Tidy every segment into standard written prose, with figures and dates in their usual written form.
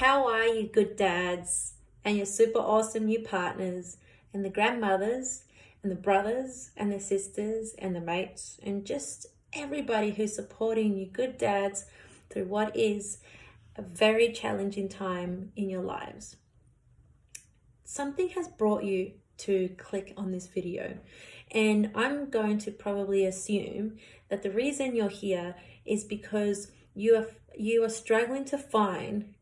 how are you, good dads, and your super awesome new partners, and the grandmothers, and the brothers, and the sisters, and the mates, and just everybody who's supporting you, good dads, through what is a very challenging time in your lives. Something has brought you to click on this video, and I'm going to probably assume that the reason you're here is because you are struggling to find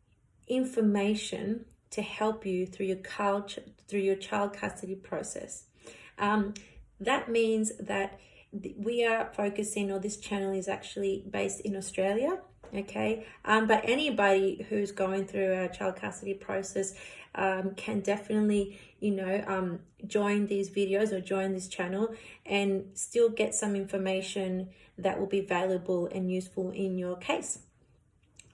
information to help you through your child custody process. That means that we are focusing, or this channel is actually based in Australia, okay? But anybody who's going through a child custody process can definitely, join these videos or join this channel and still get some information that will be valuable and useful in your case.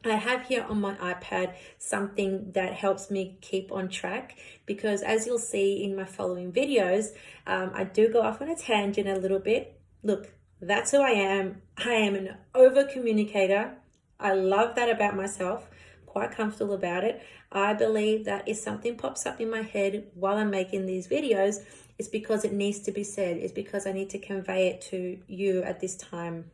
I have here on my iPad something that helps me keep on track, because as you'll see in my following videos, I do go off on a tangent a little bit. Look, that's who I am. I am an over communicator. I love that about myself, quite comfortable about it. I believe that if something pops up in my head while I'm making these videos, it's because it needs to be said. It's because I need to convey it to you at this time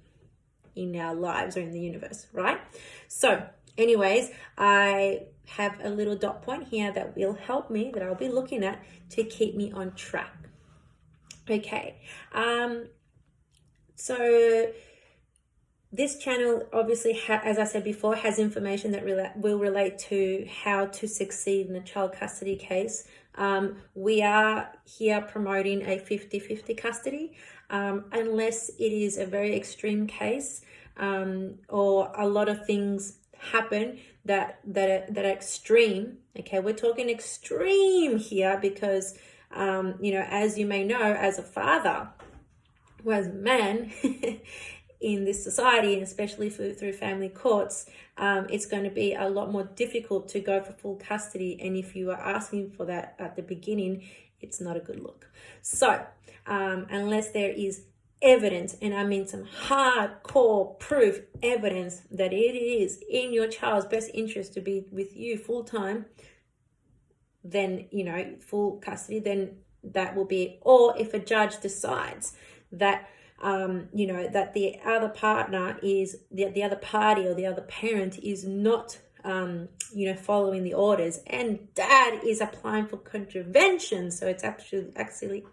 in our lives or in the universe, right? So anyways, I have a little dot point here that will help me, that I'll be looking at to keep me on track. Okay, so this channel obviously, as I said before, has information that will relate to how to succeed in a child custody case. We are here promoting a 50-50 custody, unless it is a very extreme case, or a lot of things happen that are extreme. Okay, we're talking extreme here because, as you may know, as a father, or as a man, in this society, and especially through family courts, it's going to be a lot more difficult to go for full custody. And if you are asking for that at the beginning, it's not a good look. So unless there is evidence, and I mean some hardcore proof evidence that it is in your child's best interest to be with you full time, then, full custody, then that will be, or if a judge decides that that the other partner is, the other party or the other parent is not, following the orders, and dad is applying for contravention, so it's actually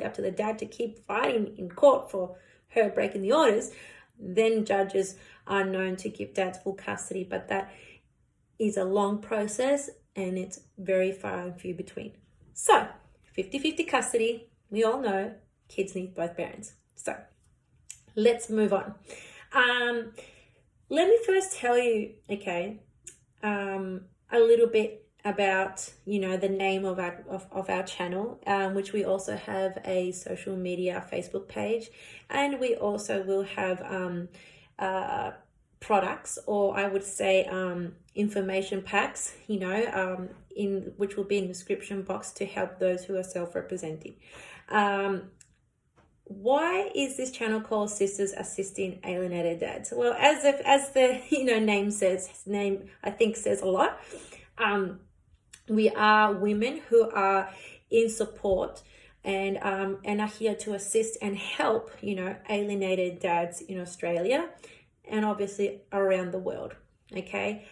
up to the dad to keep fighting in court for her breaking the orders, then judges are known to give dads full custody. But that is a long process and it's very far and few between. So 50-50 custody, we all know kids need both parents. So let's move on. Let me first tell you, a little bit about, the name of our channel, which we also have a social media Facebook page, and we also will have products, or I would say information packs, in which will be in the description box to help those who are self-representing. Why is this channel called Sisters Assisting Alienated Dads? Well, as the name I think says a lot. We are women who are in support and are here to assist and help, alienated dads in Australia and obviously around the world. Okay,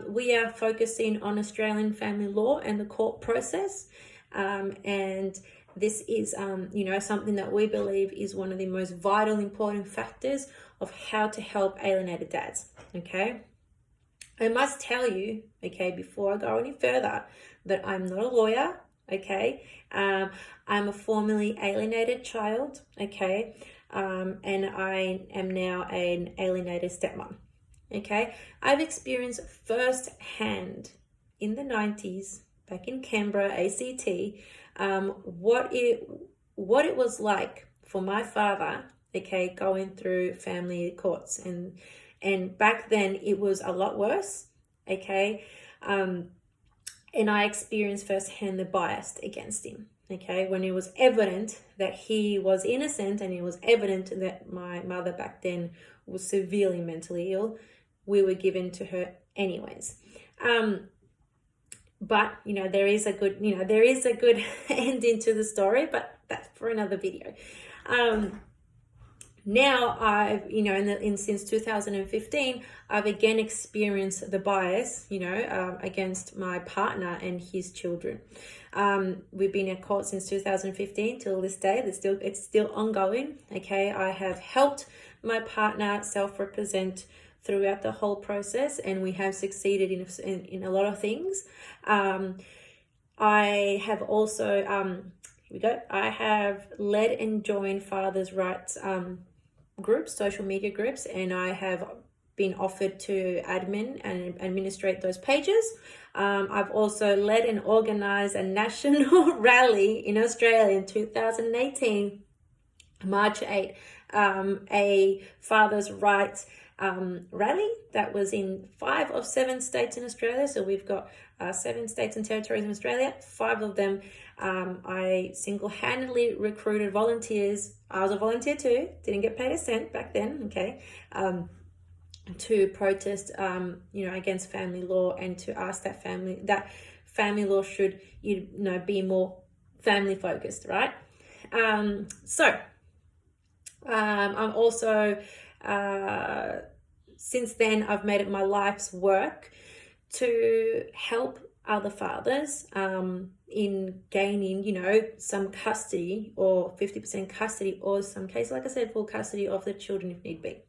we are focusing on Australian family law and the court process, and this is, something that we believe is one of the most vital, important factors of how to help alienated dads, okay? I must tell you, before I go any further, that I'm not a lawyer, okay? I'm a formerly alienated child, okay? And I am now an alienated stepmom, okay? I've experienced firsthand in the 90s, back in Canberra, ACT, what it was like for my father, going through family courts, and back then it was a lot worse, and I experienced firsthand the bias against him, when it was evident that he was innocent and it was evident that my mother back then was severely mentally ill, we were given to her anyways. But, there is a good, ending to the story, but that's for another video. Now I've, since 2015, I've again experienced the bias, against my partner and his children. We've been in court since 2015 till this day. It's still ongoing. Okay, I have helped my partner self-represent throughout the whole process, and we have succeeded in a lot of things. I have also, I have led and joined fathers' rights groups, social media groups, and I have been offered to admin and administrate those pages. I've also led and organized a national rally in Australia in 2018, March 8, a fathers' rights rally that was in 5 of 7 states in Australia. So we've got 7 states and territories in Australia. 5 of them, I single-handedly recruited volunteers. I was a volunteer too, didn't get paid a cent back then, okay, to protest, against family law, and to ask that family law should, be more family focused, right? I'm also, since then, I've made it my life's work to help other fathers in gaining, some custody, or 50% custody, or some case, like I said, full custody of the children if need be.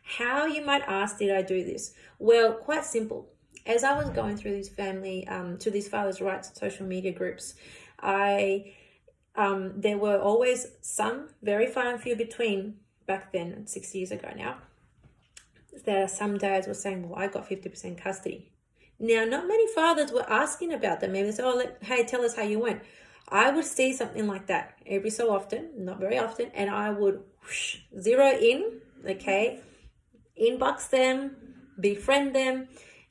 How, you might ask, did I do this? Well, quite simple. As I was going through these to these fathers' rights social media groups, there were always some, very far and few between back then, 6 years ago now, that some dads were saying, well, I got 50% custody. Now, not many fathers were asking about that. Maybe they said, hey, tell us how you went. I would see something like that every so often, not very often, and I would zero in, okay, inbox them, befriend them,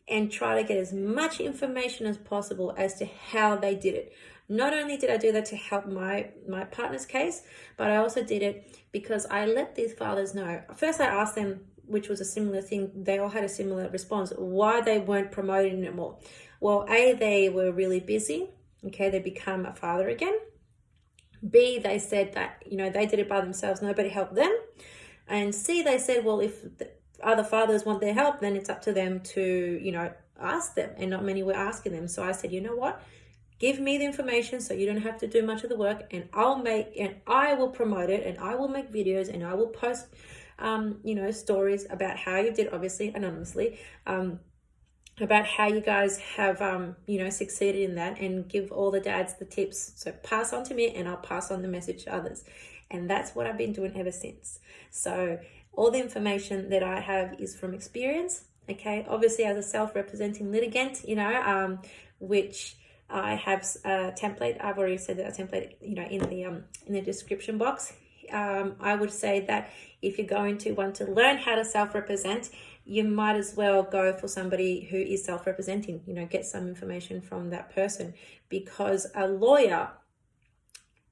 and try to get as much information as possible as to how they did it. Not only did I do that to help my partner's case, but I also did it because I let these fathers know. First, I asked them, which was a similar thing, they all had a similar response, why they weren't promoting it more. Well, A, they were really busy. Okay, they become a father again. B, they said that, they did it by themselves, nobody helped them. And C, they said, well, if other fathers want their help, then it's up to them to, ask them. And not many were asking them. So I said, you know what? Give me the information so you don't have to do much of the work, and I will promote it, and I will make videos, and I will post, stories about how you did, obviously anonymously, about how you guys have, succeeded in that, and give all the dads the tips. So pass on to me, and I'll pass on the message to others. And that's what I've been doing ever since. So all the information that I have is from experience, okay? Obviously, as a self-representing litigant, which I have a template. I've already said that a template, in the description box. I would say that if you're going to want to learn how to self-represent, you might as well go for somebody who is self-representing, get some information from that person, because a lawyer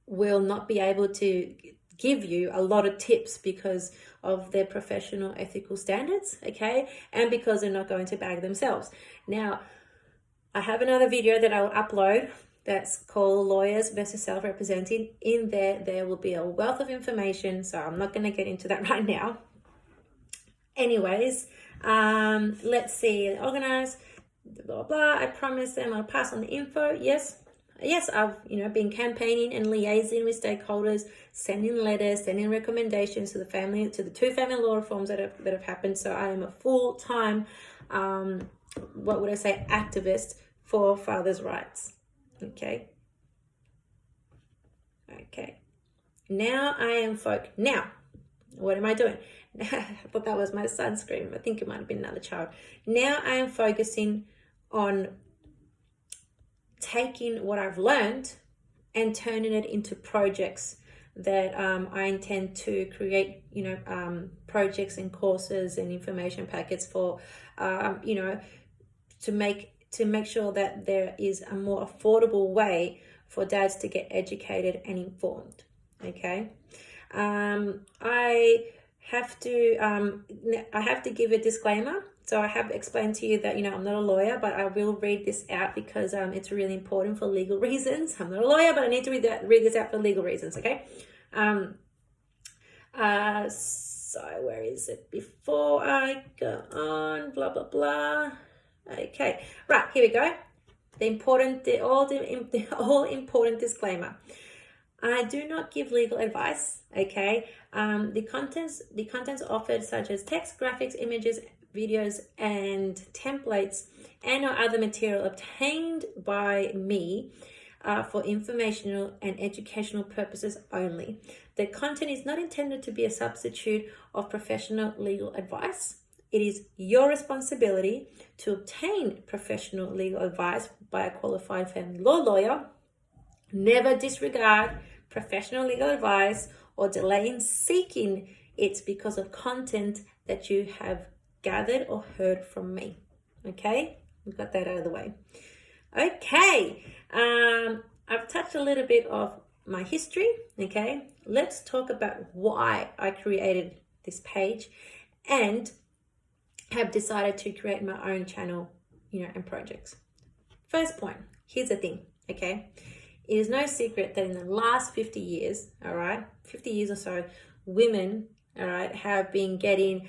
will not be able to give you a lot of tips because of their professional ethical standards, okay? And because they're not going to bag themselves. Now, I have another video that I will upload that's called Lawyers versus Self-Representing. In there will be a wealth of information, so I'm not going to get into that right now. Anyways, let's see, organize, blah, blah. I promised them I'll pass on the info. Yes, I've been campaigning and liaising with stakeholders, sending letters, sending recommendations to the 2 family law reforms that have happened. So I am a full-time activist for fathers' rights. Okay. Now I am Now, what am I doing? I thought that was my son screaming. I think it might have been another child. Now I am focusing on taking what I've learned and turning it into projects that I intend to create, projects and courses and information packets for, to make sure that there is a more affordable way for dads to get educated and informed. Okay. I have to give a disclaimer. So I have explained to you that, I'm not a lawyer, but I will read this out because it's really important for legal reasons. I'm not a lawyer, but I need to read this out for legal reasons, okay? So where is it? Before I go on, blah, blah, blah. Okay, right, here we go. The all important disclaimer. I do not give legal advice, okay? The contents offered, such as text, graphics, images, videos, and templates, and or other material obtained by me for informational and educational purposes only. The content is not intended to be a substitute of professional legal advice. It is your responsibility to obtain professional legal advice by a qualified family law lawyer. Never disregard professional legal advice or delay in seeking it because of content that you have gathered or heard from me. Okay, we've got that out of the way. Okay, I've touched a little bit of my history. Okay, let's talk about why I created this page and have decided to create my own channel, and projects. First point, here's the thing, okay? It is no secret that in the last 50 years, 50 years or so, women, have been getting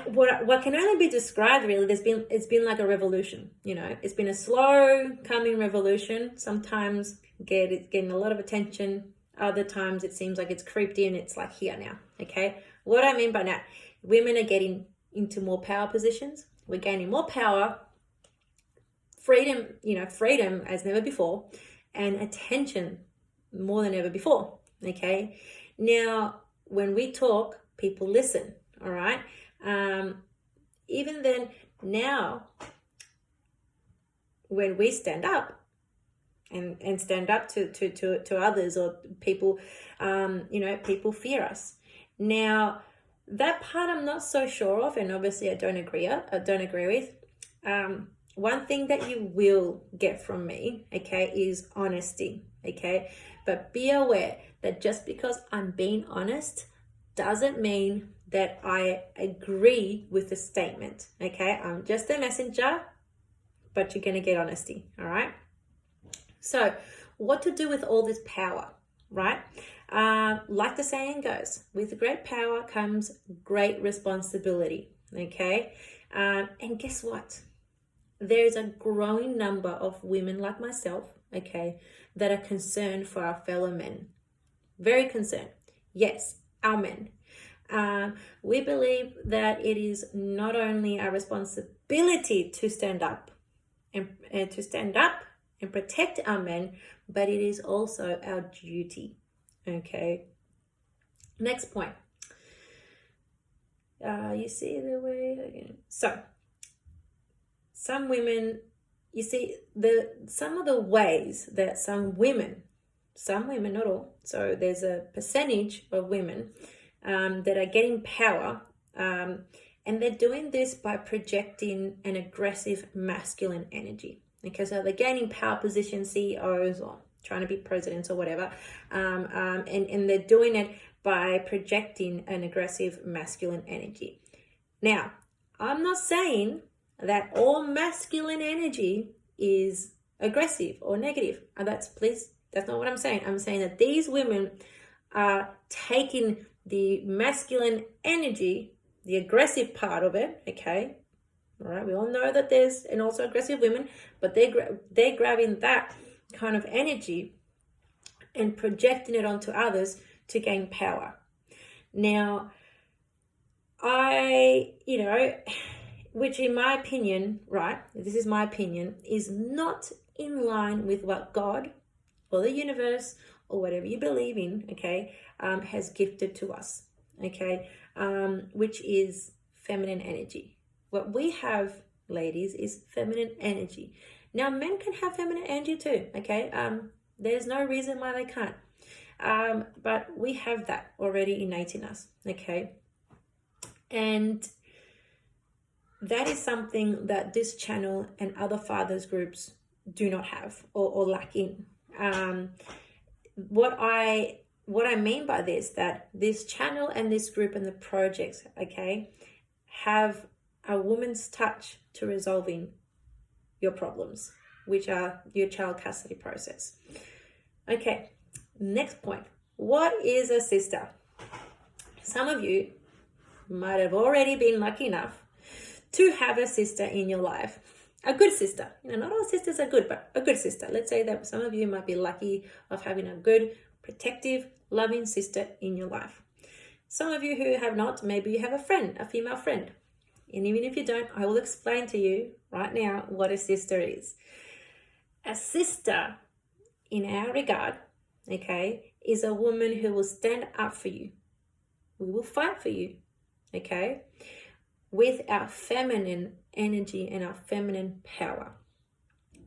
what can only be described really. It's been like a revolution, It's been a slow coming revolution. Sometimes getting a lot of attention. Other times it seems like it's creeped in. It's like here now, okay? What I mean by that, women are getting into more power positions. We're gaining more power, freedom as never before, and attention more than ever before, okay? Now, when we talk, people listen, all right? Even then, now, when we stand up and stand up to others or people, people fear us. Now, that part I'm not so sure of, and obviously I don't agree with. One thing that you will get from me, okay, is honesty, okay? But be aware that just because I'm being honest doesn't mean that I agree with the statement, okay? I'm just a messenger, but you're going to get honesty, all right? So what to do with all this power, right? Like the saying goes, with great power comes great responsibility, okay? And guess what? There is a growing number of women like myself, okay, that are concerned for our fellow men. Very concerned. Yes, our men. We believe that it is not only our responsibility to stand up and protect our men, but it is also our duty. Okay. Next point. You see the way again. So, some women, you see some of the ways that some women, not all. So there's a percentage of women that are getting power, and they're doing this by projecting an aggressive masculine energy. Okay, so they're gaining power positions, CEOs, or trying to be presidents or whatever, and they're doing it by projecting an aggressive masculine energy. Now, I'm not saying that all masculine energy is aggressive or negative. That's not what I'm saying. I'm saying that these women are taking the masculine energy, the aggressive part of it, okay? All right, we all know that there's and also aggressive women, but they're grabbing that kind of energy and projecting it onto others to gain power. Now, which in my opinion, right, this is my opinion, is not in line with what God or the universe or whatever you believe in, okay, has gifted to us, okay, which is feminine energy. What we have, ladies, is feminine energy. Now, men can have feminine energy too, okay? There's no reason why they can't. But we have that already innate in us, okay? And that is something that this channel and other fathers groups do not have or lack in. What I mean by this, that this channel and this group and the projects, okay, have a woman's touch to resolving your problems, which are your child custody process. Okay, next point. What is a sister? Some of you might have already been lucky enough to have a sister in your life. A good sister. Not all sisters are good, but a good sister. Let's say that some of you might be lucky of having a good, protective, loving sister in your life. Some of you who have not, maybe you have a friend, a female friend. And even if you don't, I will explain to you right now what a sister is. A sister, in our regard, okay, is a woman who will stand up for you. We will fight for you, okay, with our feminine energy and our feminine power.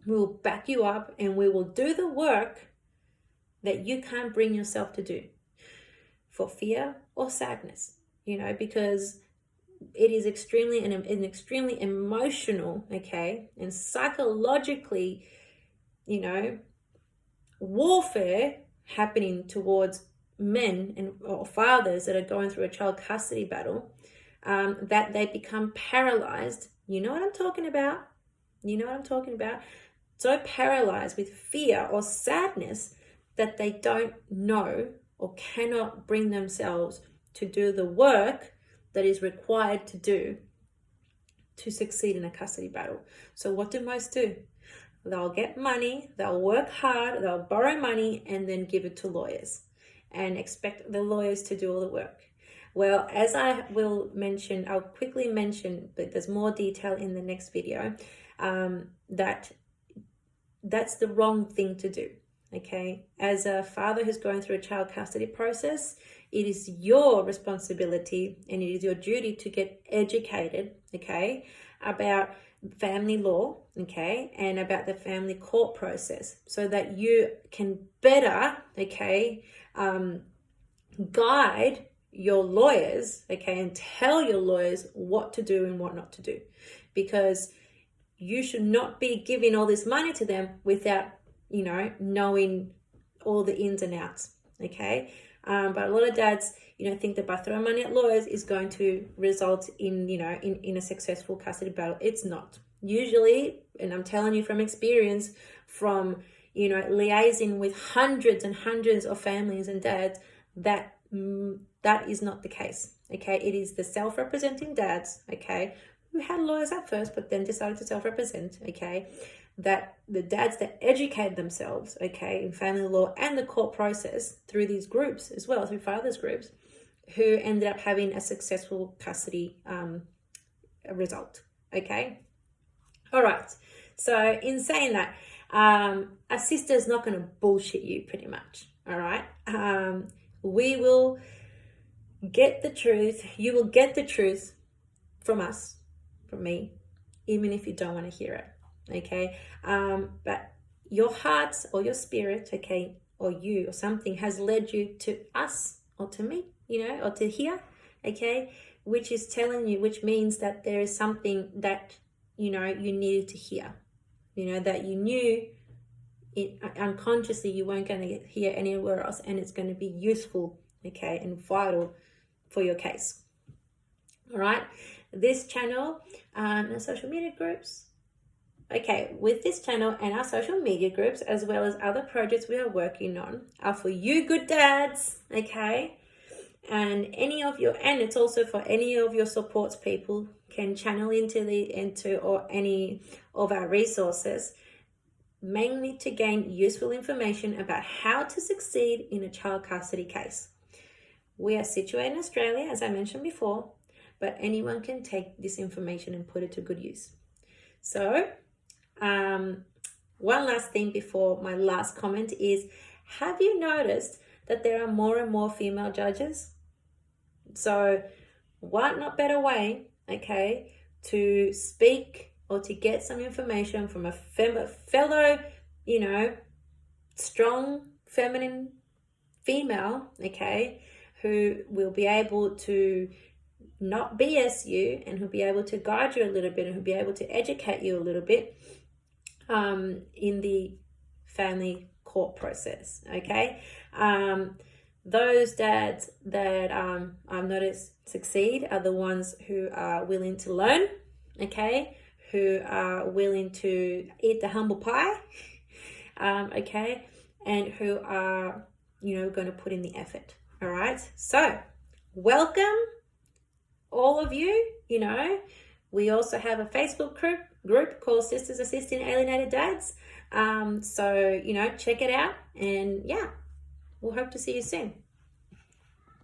We will back you up and we will do the work that you can't bring yourself to do for fear or sadness, because it is an extremely emotional, okay, and psychologically, warfare happening towards men or fathers that are going through a child custody battle, that they become paralyzed. You know what I'm talking about? So paralyzed with fear or sadness that they don't know or cannot bring themselves to do the work that is required to do to succeed in a custody battle. So what do most do? They'll get money, they'll work hard, they'll borrow money and then give it to lawyers and expect the lawyers to do all the work. Well, as I will mention, I'll quickly mention, but there's more detail in the next video, that's the wrong thing to do, okay? As a father who's going through a child custody process, it is your responsibility and it is your duty to get educated, okay, about family law, okay, and about the family court process so that you can better, okay, guide your lawyers, okay, and tell your lawyers what to do and what not to do, because you should not be giving all this money to them without, knowing all the ins and outs, okay? But a lot of dads, think that by throwing money at lawyers is going to result in, in a successful custody battle. It's not. Usually, and I'm telling you from experience, from, liaising with hundreds and hundreds of families and dads, that is not the case, okay? It is the self-representing dads, okay, who had lawyers at first, but then decided to self-represent, okay, that the dads that educate themselves, okay, in family law and the court process through these groups as well, through fathers groups, who ended up having a successful custody result, okay? All right, so in saying that, a sister is not going to bullshit you pretty much, all right? We will get the truth. You will get the truth from us, from me, even if you don't want to hear it, okay? But your heart or your spirit, okay, or you or something has led you to us or to me, or to here, okay, which is telling you, which means that there is something that, you needed to hear, that you knew unconsciously you weren't going to hear anywhere else, and it's going to be useful, okay, and vital for your case. All right, this channel and our social media groups, okay, with this channel and our social media groups, as well as other projects we are working on, are for you good dads, okay, and it's also for any of your supports people can channel into or any of our resources, mainly to gain useful information about how to succeed in a child custody case. We are situated in Australia, as I mentioned before, but anyone can take this information and put it to good use. So, one last thing before my last comment is, have you noticed that there are more and more female judges? So, what not better way, okay, to speak or to get some information from a fellow, strong, feminine female, okay, who will be able to not BS you and who'll be able to guide you a little bit and who'll be able to educate you a little bit in the family court process, okay? Those dads that I've noticed succeed are the ones who are willing to learn, okay, who are willing to eat the humble pie, okay, and who are, going to put in the effort. All right. So welcome, all of you. We also have a Facebook group called Sisters Assisting Alienated Dads. So, check it out. And yeah, we'll hope to see you soon.